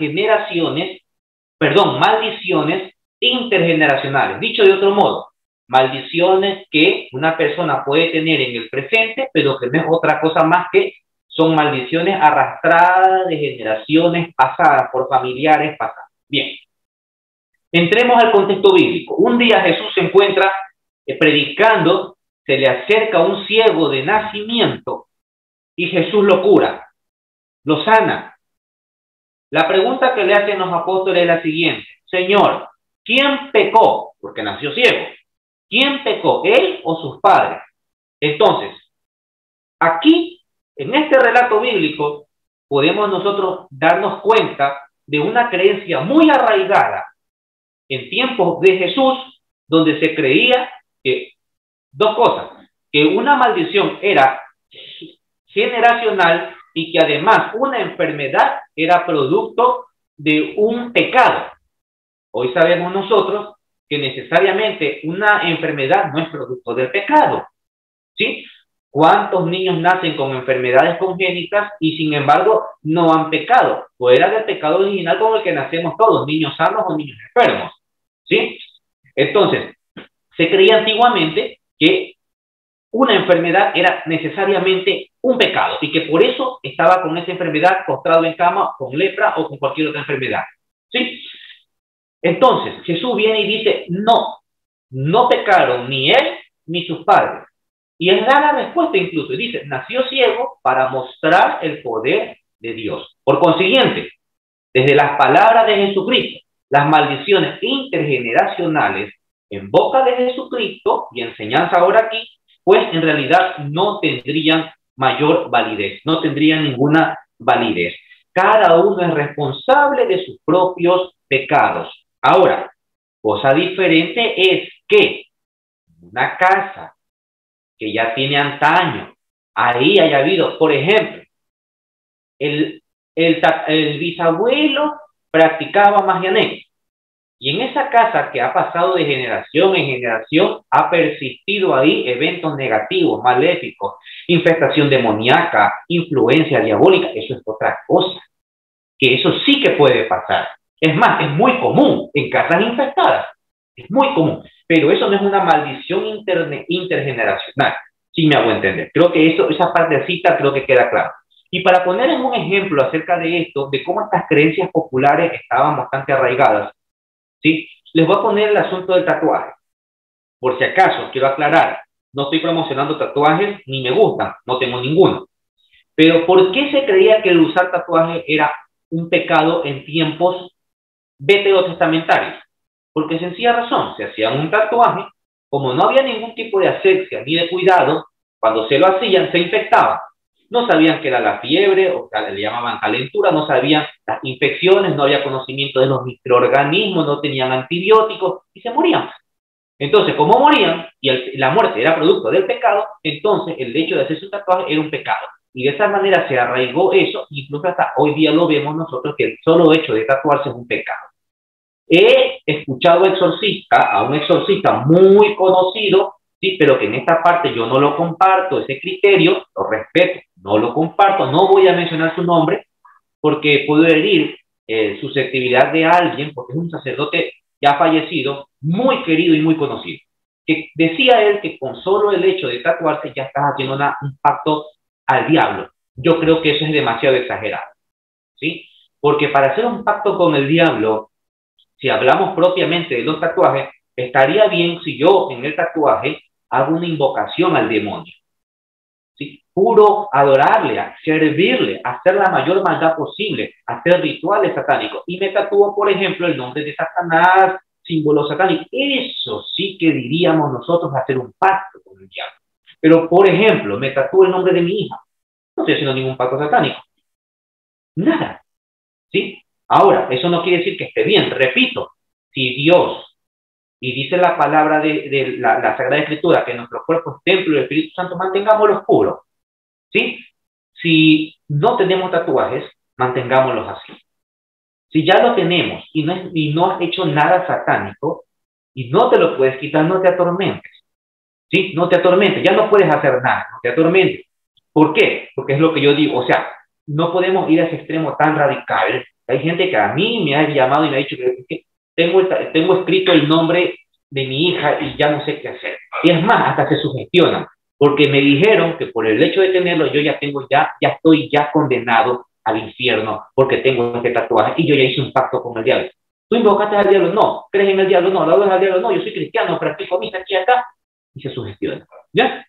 maldiciones intergeneracionales. Dicho de otro modo, maldiciones que una persona puede tener en el presente, pero que no es otra cosa más que son maldiciones arrastradas de generaciones pasadas, por familiares pasados. Bien, entremos al contexto bíblico. Un día Jesús se encuentra predicando, se le acerca un ciego de nacimiento y Jesús lo cura, lo sana. La pregunta que le hacen los apóstoles es la siguiente: Señor, ¿quién pecó? Porque nació ciego. ¿Quién pecó, él o sus padres? Entonces, aquí, en este relato bíblico, podemos nosotros darnos cuenta de una creencia muy arraigada en tiempos de Jesús, donde se creía que dos cosas: que una maldición era generacional y que además una enfermedad era producto de un pecado. Hoy sabemos nosotros que necesariamente una enfermedad no es producto del pecado, ¿sí? ¿Cuántos niños nacen con enfermedades congénitas y sin embargo no han pecado? O era del pecado original con el que nacemos todos, niños sanos o niños enfermos, ¿sí? Entonces, se creía antiguamente que una enfermedad era necesariamente un pecado y que por eso estaba con esa enfermedad postrado en cama, con lepra o con cualquier otra enfermedad, ¿sí? Entonces, Jesús viene y dice, no pecaron ni él ni sus padres. Y él da la respuesta incluso, y dice, nació ciego para mostrar el poder de Dios. Por consiguiente, desde las palabras de Jesucristo, las maldiciones intergeneracionales en boca de Jesucristo y enseñanza ahora aquí, pues en realidad no tendrían mayor validez, no tendrían ninguna validez. Cada uno es responsable de sus propios pecados. Ahora, cosa diferente es que una casa que ya tiene antaño, ahí haya habido, por ejemplo, el bisabuelo practicaba magia negra. Y en esa casa que ha pasado de generación en generación, ha persistido ahí eventos negativos, maléficos, infestación demoníaca, influencia diabólica. Eso es otra cosa, que eso sí que puede pasar. Es más, es muy común en casas infestadas, es muy común, pero eso no es una maldición intergeneracional, si me hago entender. Creo que esa partecita creo que queda clara. Y para ponerles un ejemplo acerca de esto, de cómo estas creencias populares estaban bastante arraigadas, ¿sí? Les voy a poner el asunto del tatuaje. Por si acaso, quiero aclarar, no estoy promocionando tatuajes, ni me gustan, no tengo ninguno. Pero ¿por qué se creía que el usar tatuaje era un pecado en tiempos veterotestamentarios? Porque sencilla razón, se hacían un tatuaje, como no había ningún tipo de asepsia ni de cuidado, cuando se lo hacían se infectaban. No sabían qué era la fiebre, o sea, le llamaban calentura, no sabían las infecciones, no había conocimiento de los microorganismos, no tenían antibióticos y se morían. Entonces, como morían y la muerte era producto del pecado, entonces el hecho de hacerse un tatuaje era un pecado. Y de esa manera se arraigó eso, incluso hasta hoy día lo vemos nosotros, que el solo hecho de tatuarse es un pecado. He escuchado a un exorcista muy conocido, sí, pero que en esta parte yo no lo comparto, ese criterio, lo respeto, no lo comparto, no voy a mencionar su nombre, porque puedo herir susceptibilidad de alguien, porque es un sacerdote ya fallecido, muy querido y muy conocido, que decía él que con solo el hecho de tatuarse ya estás haciendo un pacto al diablo. Yo creo que eso es demasiado exagerado, ¿sí? Porque para hacer un pacto con el diablo, si hablamos propiamente de los tatuajes, estaría bien si yo en el tatuaje hago una invocación al demonio, ¿sí? Puro adorarle, servirle, hacer la mayor maldad posible, hacer rituales satánicos. Y me tatúo, por ejemplo, el nombre de Satanás, símbolo satánico. Eso sí que diríamos nosotros hacer un pacto con el diablo. Pero, por ejemplo, me tatúo el nombre de mi hija. No estoy haciendo ningún pacto satánico. Nada, ¿sí? Ahora, eso no quiere decir que esté bien. Repito, si Dios, y dice la palabra de la Sagrada Escritura, que nuestro cuerpo es templo del Espíritu Santo, mantengámoslo puro. ¿sí? Si no tenemos tatuajes, mantengámoslos así. Si ya lo tenemos y no has hecho nada satánico y no te lo puedes quitar, no te atormentes, ¿sí? No te atormentes, ya no puedes hacer nada, no te atormentes. ¿Por qué? Porque es lo que yo digo, o sea, no podemos ir a ese extremo tan radical. Hay gente que a mí me ha llamado y me ha dicho que tengo escrito el nombre de mi hija y ya no sé qué hacer. Y es más, hasta se sugestionan, porque me dijeron que por el hecho de tenerlo yo ya estoy ya condenado al infierno porque tengo este tatuaje y yo ya hice un pacto con el diablo. ¿Tú invocaste al diablo? No. ¿Crees en el diablo? No. ¿Lo al diablo? No. Yo soy cristiano, practico misa aquí y acá. Y se sugestiona. ¿Ya?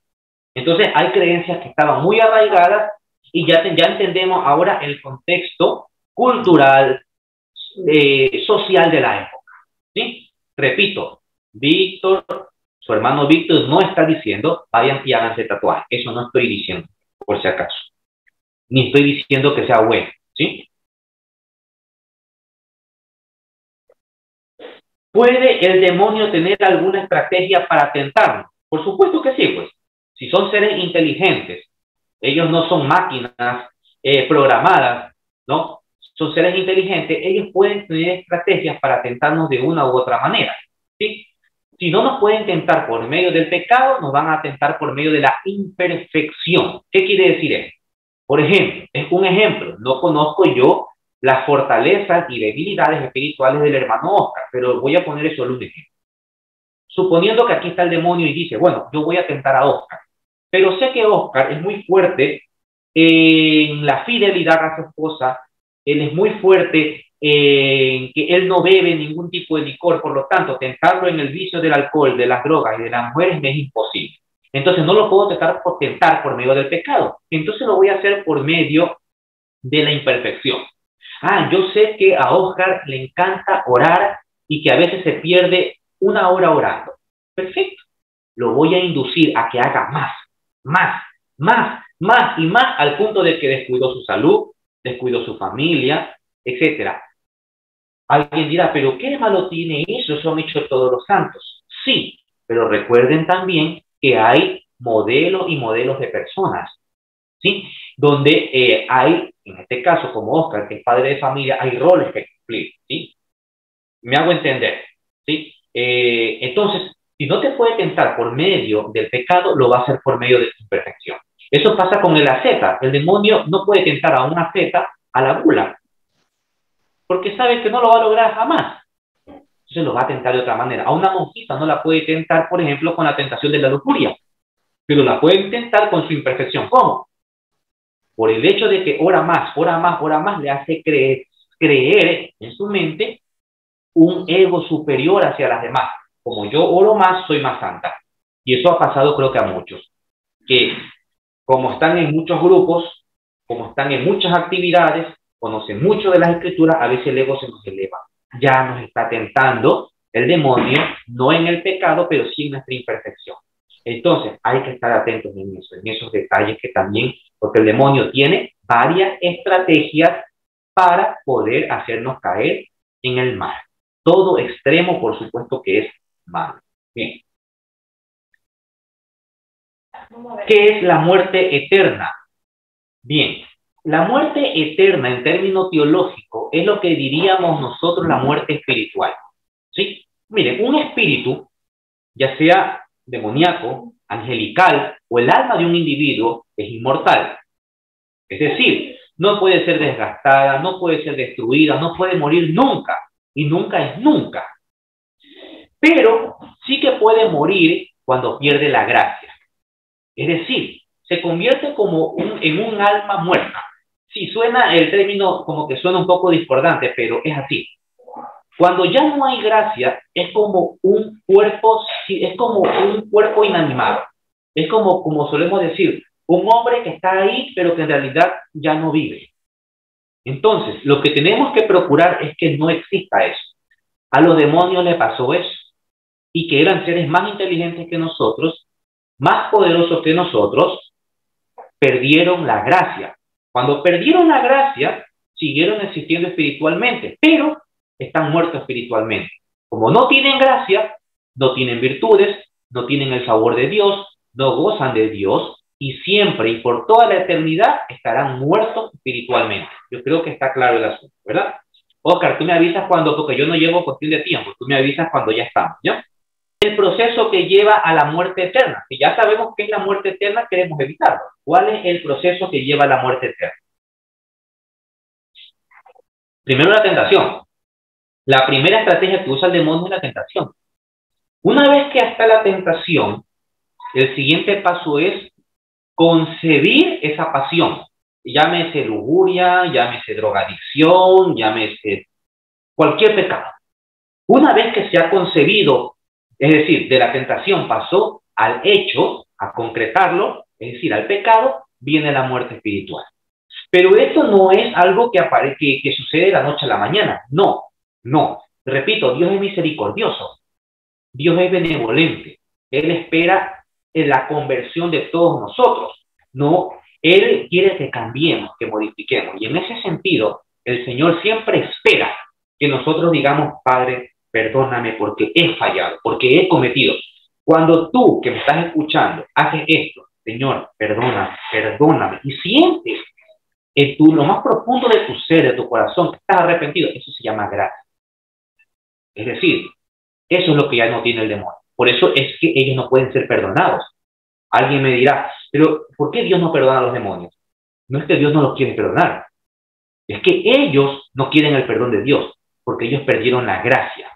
Entonces hay creencias que estaban muy arraigadas y ya entendemos ahora el contexto cultural, social de la época. ¿Sí? Repito, Víctor, su hermano Víctor no está diciendo vayan y háganse tatuaje. Eso no estoy diciendo, por si acaso. Ni estoy diciendo que sea bueno. ¿Sí? ¿Puede el demonio tener alguna estrategia para tentarnos? Por supuesto que sí, pues. Si son seres inteligentes, ellos no son máquinas programadas, ¿no? Son seres inteligentes, ellos pueden tener estrategias para tentarnos de una u otra manera, ¿sí? Si no nos pueden tentar por medio del pecado, nos van a tentar por medio de la imperfección. ¿Qué quiere decir esto? Por ejemplo, es un ejemplo, no conozco yo las fortalezas y debilidades espirituales del hermano Oscar, pero voy a poner solo un ejemplo. Suponiendo que aquí está el demonio y dice, bueno, yo voy a tentar a Oscar, pero sé que Oscar es muy fuerte en la fidelidad a su esposa, él es muy fuerte en que él no bebe ningún tipo de licor, por lo tanto, tentarlo en el vicio del alcohol, de las drogas y de las mujeres me es imposible. Entonces no lo puedo tentar por medio del pecado, entonces lo voy a hacer por medio de la imperfección. Ah, yo sé que a Oscar le encanta orar y que a veces se pierde una hora orando. Perfecto. Lo voy a inducir a que haga más y más al punto de que descuidó su salud, descuidó su familia, etcétera. Alguien dirá, pero ¿qué malo tiene eso? Eso han hecho todos los santos. Sí, pero recuerden también que hay modelos y modelos de personas, ¿sí? Donde hay, en este caso, como Oscar, que es padre de familia, hay roles que cumplir, ¿sí? Me hago entender, ¿sí? Entonces, si no te puede tentar por medio del pecado, lo va a hacer por medio de tu imperfección. Eso pasa con el asceta. El demonio no puede tentar a un asceta a la gula, porque sabe que no lo va a lograr jamás. Entonces lo va a tentar de otra manera. A una monjita no la puede tentar, por ejemplo, con la tentación de la lujuria, pero la puede tentar con su imperfección. ¿Cómo? Por el hecho de que ora más, le hace creer en su mente un ego superior hacia las demás. Como yo oro más, soy más santa. Y eso ha pasado creo que a muchos, que como están en muchos grupos, como están en muchas actividades, conocen mucho de las escrituras, a veces el ego se nos eleva. Ya nos está tentando el demonio, no en el pecado, pero sí en nuestra imperfección. Entonces, hay que estar atentos en eso, en esos detalles que también, porque el demonio tiene varias estrategias para poder hacernos caer en el mal. Todo extremo, por supuesto, que es malo. Bien. ¿Qué es la muerte eterna? Bien, la muerte eterna en término teológico es lo que diríamos nosotros la muerte espiritual. ¿Sí? Miren, un espíritu, ya sea demoníaco, angelical o el alma de un individuo, es inmortal. Es decir, no puede ser desgastada, no puede ser destruida, no puede morir nunca. Y nunca es nunca. Pero sí que puede morir cuando pierde la gracia. Es decir, se convierte como en un alma muerta. Sí, suena el término como que suena un poco discordante, pero es así. Cuando ya no hay gracia, es como un cuerpo inanimado. Es como solemos decir, un hombre que está ahí, pero que en realidad ya no vive. Entonces, lo que tenemos que procurar es que no exista eso. A los demonios les pasó eso, y que eran seres más inteligentes que nosotros, más poderosos que nosotros, perdieron la gracia. Cuando perdieron la gracia, siguieron existiendo espiritualmente, pero están muertos espiritualmente. Como no tienen gracia, no tienen virtudes, no tienen el favor de Dios, no gozan de Dios y siempre y por toda la eternidad estarán muertos espiritualmente. Yo creo que está claro el asunto, ¿verdad? Oscar, tú me avisas cuando, porque yo no llevo cuestión de tiempo, tú me avisas cuando ya estamos, ¿ya? El proceso que lleva a la muerte eterna. Si ya sabemos qué es la muerte eterna, queremos evitarlo. ¿Cuál es el proceso que lleva a la muerte eterna? Primero, la tentación. La primera estrategia que usa el demonio es la tentación. Una vez que está la tentación, el siguiente paso es concebir esa pasión. Llámese lujuria, llámese drogadicción, llámese cualquier pecado. Una vez que se ha concebido, es decir, de la tentación pasó al hecho, a concretarlo, es decir, al pecado, viene la muerte espiritual. Pero esto no es algo que sucede de la noche a la mañana. No, no. Repito, Dios es misericordioso. Dios es benevolente. Él espera en la conversión de todos nosotros. No, Él quiere que cambiemos, que modifiquemos. Y en ese sentido, el Señor siempre espera que nosotros digamos, Padre, perdóname porque he fallado, porque he cometido. Cuando tú, que me estás escuchando, haces esto, Señor, perdóname, perdóname, y sientes en lo más profundo de tu ser, de tu corazón, que estás arrepentido, eso se llama gracia. Es decir, eso es lo que ya no tiene el demonio. Por eso es que ellos no pueden ser perdonados. Alguien me dirá, pero ¿por qué Dios no perdona a los demonios? No es que Dios no los quiere perdonar. Es que ellos no quieren el perdón de Dios, porque ellos perdieron la gracia.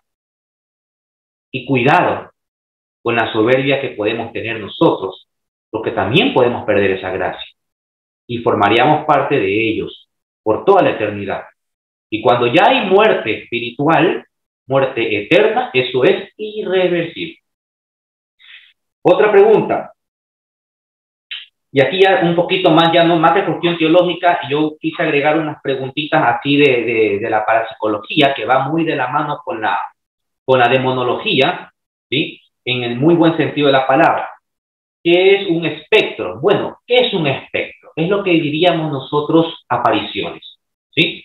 Y cuidado con la soberbia que podemos tener nosotros, porque también podemos perder esa gracia. Y formaríamos parte de ellos por toda la eternidad. Y cuando ya hay muerte espiritual, muerte eterna, eso es irreversible. Otra pregunta. Y aquí ya un poquito más, ya no más de cuestión teológica, yo quise agregar unas preguntitas así de la parapsicología, que va muy de la mano con la demonología, ¿sí? En el muy buen sentido de la palabra. ¿Qué es un espectro? Bueno, ¿qué es un espectro? Es lo que diríamos nosotros apariciones, ¿sí?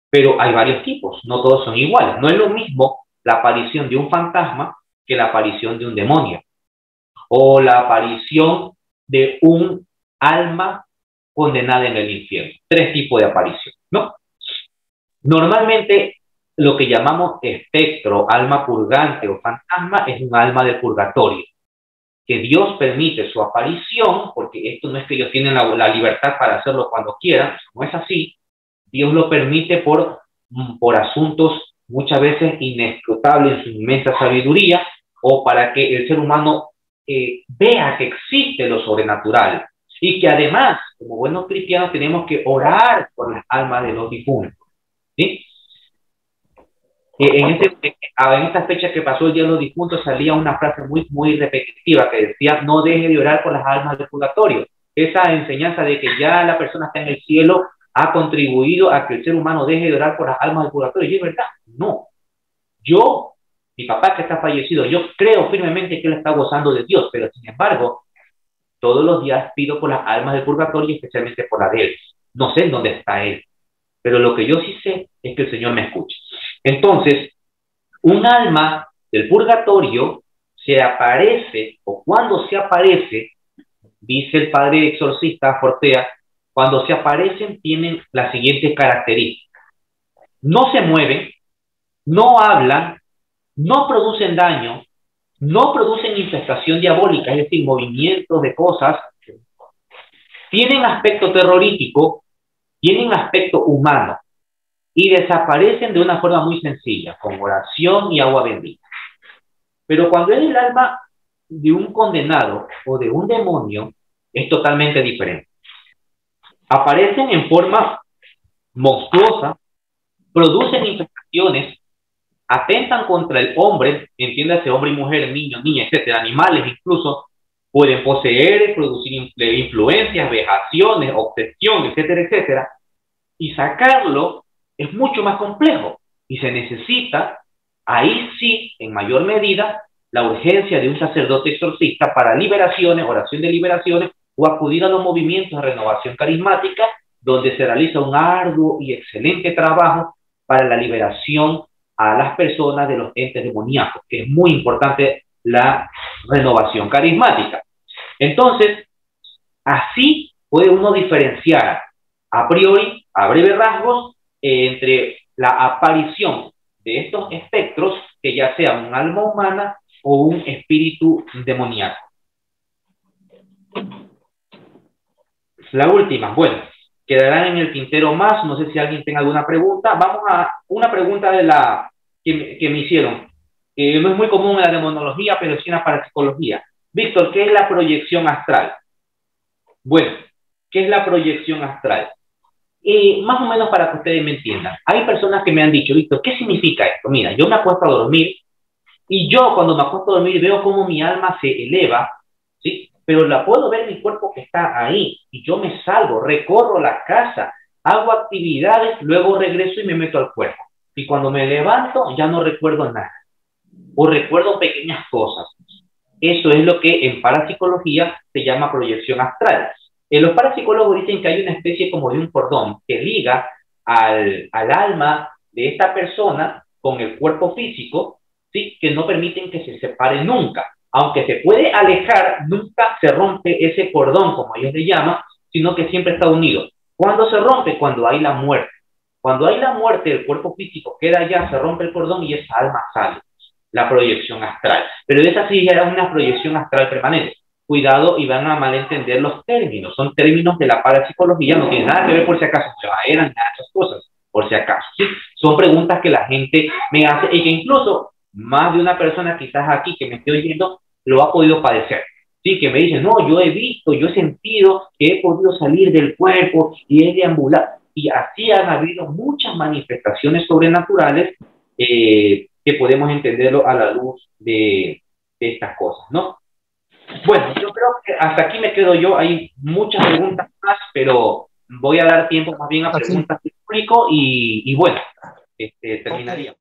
Pero hay varios tipos, no todos son iguales. No es lo mismo la aparición de un fantasma que la aparición de un demonio, o la aparición de un alma condenada en el infierno. Tres tipos de aparición, ¿no? Normalmente, lo que llamamos espectro, alma purgante o fantasma es un alma de purgatorio, que Dios permite su aparición, porque esto no es que ellos tienen la libertad para hacerlo cuando quieran, no es así. Dios lo permite por asuntos muchas veces inescrutables en su inmensa sabiduría, o para que el ser humano vea que existe lo sobrenatural, y que además, como buenos cristianos, tenemos que orar por las almas de los difuntos, ¿sí? En esta fecha que pasó el Día de los Difuntos salía una frase muy repetitiva que decía, no deje de orar por las almas del purgatorio. Esa enseñanza de que ya la persona está en el cielo ha contribuido a que el ser humano deje de orar por las almas del purgatorio. Y es verdad, no. Mi papá que está fallecido, yo creo firmemente que él está gozando de Dios, pero sin embargo, todos los días pido por las almas del purgatorio, especialmente por la de él. No sé en dónde está él, pero lo que yo sí sé es que el Señor me escucha. Entonces, un alma del purgatorio se aparece, o cuando se aparece, dice el padre exorcista Fortea, cuando se aparecen tienen las siguientes características. No se mueven, no hablan, no producen daño, no producen infestación diabólica, es decir, movimientos de cosas, tienen aspecto terrorífico, tienen aspecto humano, y desaparecen de una forma muy sencilla, con oración y agua bendita. Pero cuando es el alma de un condenado o de un demonio, es totalmente diferente. Aparecen en forma monstruosa, producen infestaciones, atentan contra el hombre, entiéndase hombre y mujer, niño, niña, etcétera, animales incluso, pueden poseer, producir influencias, vejaciones, obsesión, etcétera, etcétera, y sacarlo es mucho más complejo y se necesita, ahí sí, en mayor medida, la urgencia de un sacerdote exorcista para liberaciones, oración de liberaciones, o acudir a los movimientos de renovación carismática, donde se realiza un arduo y excelente trabajo para la liberación a las personas de los entes demoníacos, que es muy importante la renovación carismática. Entonces, Así puede uno diferenciar a priori, a breves rasgos, entre la aparición de estos espectros, que ya sea un alma humana o un espíritu demoníaco. La última, bueno, quedarán en el tintero más, no sé si alguien tenga alguna pregunta. Vamos a una pregunta de la que me hicieron. No es muy común en la demonología, pero sí en la parapsicología. Víctor, ¿qué es la proyección astral? Bueno, ¿qué es la proyección astral? Más o menos para que ustedes me entiendan. Hay personas que me han dicho, Víctor, ¿qué significa esto? Mira, yo me acuesto a dormir y yo cuando me acuesto a dormir veo cómo mi alma se eleva, ¿sí? Pero la puedo ver mi cuerpo que está ahí y yo me salgo, recorro la casa, hago actividades, luego regreso y me meto al cuerpo. Y cuando me levanto ya no recuerdo nada o recuerdo pequeñas cosas. Eso es lo que en parapsicología se llama proyección astral. Los parapsicólogos dicen que hay una especie como de un cordón que liga al alma de esta persona con el cuerpo físico, ¿sí? Que no permiten que se separe nunca. Aunque se puede alejar, nunca se rompe ese cordón, como ellos le llaman, sino que siempre está unido. ¿Cuándo se rompe? Cuando hay la muerte. Cuando hay la muerte, el cuerpo físico queda allá, se rompe el cordón y esa alma sale, la proyección astral. Pero esa sí era una proyección astral permanente. Cuidado y van a malentender los términos. Son términos de la parapsicología, no tiene nada que ver por si acaso, eran nada de esas cosas, por si acaso. ¿Sí? Son preguntas que la gente me hace y que incluso más de una persona quizás aquí que me esté oyendo lo ha podido padecer. Sí, que me dice, no, yo he visto, yo he sentido que he podido salir del cuerpo y he deambulado. Y así han habido muchas manifestaciones sobrenaturales que podemos entenderlo a la luz de estas cosas, ¿no? Bueno, yo creo que hasta aquí me quedo yo. Hay muchas preguntas más, pero voy a dar tiempo más bien a Así. preguntas del público y bueno, terminaría.